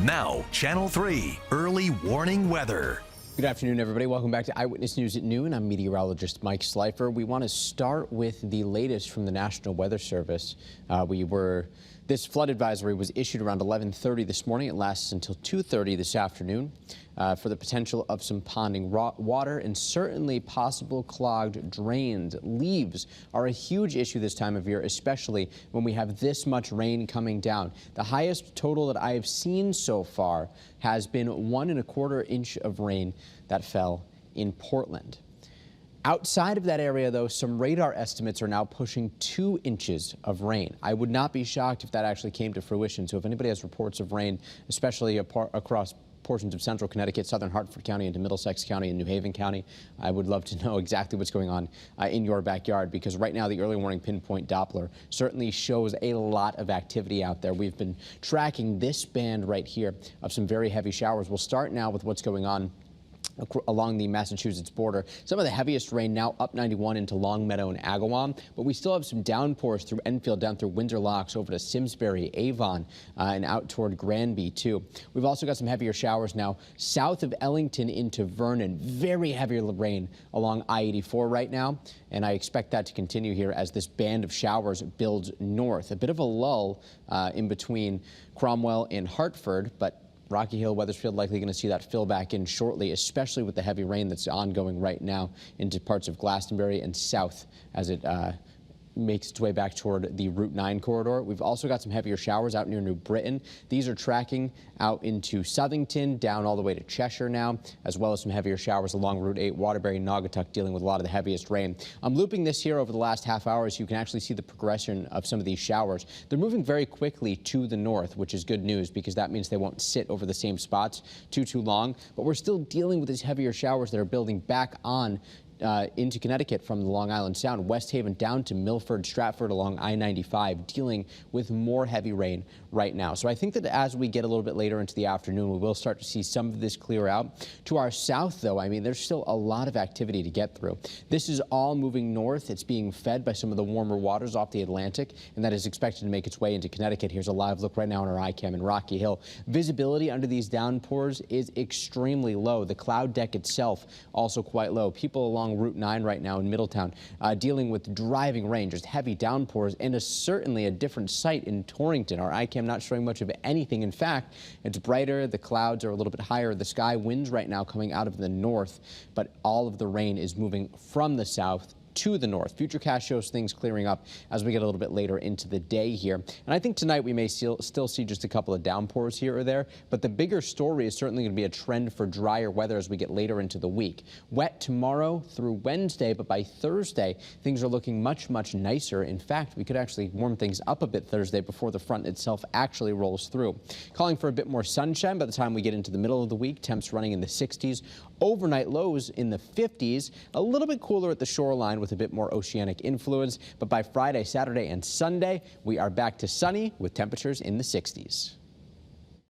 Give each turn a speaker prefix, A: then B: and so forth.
A: Now, Channel 3 Early Warning Weather.
B: Good afternoon, everybody. Welcome back to Eyewitness News at noon. I'm meteorologist Mike Slifer. We want to start with the latest from the National Weather Service. This flood advisory was issued around 11:30 this morning. It lasts until 2:30 this afternoon for the potential of some ponding water and certainly possible clogged drains. Leaves are a huge issue this time of year, especially when we have this much rain coming down. The highest total that I have seen so far has been 1¼ inch of rain that fell in Portland. Outside of that area, though, some radar estimates are now pushing 2 inches of rain. I would not be shocked if that actually came to fruition. So if anybody has reports of rain, especially across portions of central Connecticut, southern Hartford County into Middlesex County and New Haven County, I would love to know exactly what's going on in your backyard, because right now the early warning pinpoint Doppler certainly shows a lot of activity out there. We've been tracking this band right here of some very heavy showers. We'll start now with what's going on along the Massachusetts border. Some of the heaviest rain now up 91 into Longmeadow and Agawam, but we still have some downpours through Enfield, down through Windsor Locks, over to Simsbury, Avon, and out toward Granby, too. We've also got some heavier showers now south of Ellington into Vernon. Very heavy rain along I-84 right now, and I expect that to continue here as this band of showers builds north. A bit of a lull in between Cromwell and Hartford, but Rocky Hill, Wethersfield likely going to see that fill back in shortly, especially with the heavy rain that's ongoing right now into parts of Glastonbury and south as it makes its way back toward the Route 9 corridor. We've also got some heavier showers out near New Britain. These are tracking out into Southington, down all the way to Cheshire now, as well as some heavier showers along Route 8, Waterbury, Naugatuck, dealing with a lot of the heaviest rain. I'm looping this here over the last half hour so you can actually see the progression of some of these showers. They're moving very quickly to the north, which is good news because that means they won't sit over the same spots too long. But we're still dealing with these heavier showers that are building back on into Connecticut from the Long Island Sound, West Haven down to Milford, Stratford along I-95, dealing with more heavy rain right now. So I think that as we get a little bit later into the afternoon, we will start to see some of this clear out. To our south, though, I mean, there's still a lot of activity to get through. This is all moving north. It's being fed by some of the warmer waters off the Atlantic, and that is expected to make its way into Connecticut. Here's a live look right now on our iCam in Rocky Hill. Visibility under these downpours is extremely low. The cloud deck itself also quite low. People along Route 9 right now in Middletown dealing with driving rain, just heavy downpours, and certainly a different sight in Torrington. Our iCam not showing much of anything. In fact, it's brighter, the clouds are a little bit higher, the sky winds right now coming out of the north, but all of the rain is moving from the south to the north. Futurecast shows things clearing up as we get a little bit later into the day here. And I think tonight we may still see just a couple of downpours here or there, but the bigger story is certainly going to be a trend for drier weather as we get later into the week. Wet tomorrow through Wednesday, but by Thursday, things are looking much nicer. In fact, we could actually warm things up a bit Thursday before the front itself actually rolls through. Calling for a bit more sunshine by the time we get into the middle of the week. Temps running in the 60s. Overnight lows in the 50s. A little bit cooler at the shoreline with a bit more oceanic influence, but by Friday, Saturday, and Sunday, we are back to sunny with temperatures in the 60s.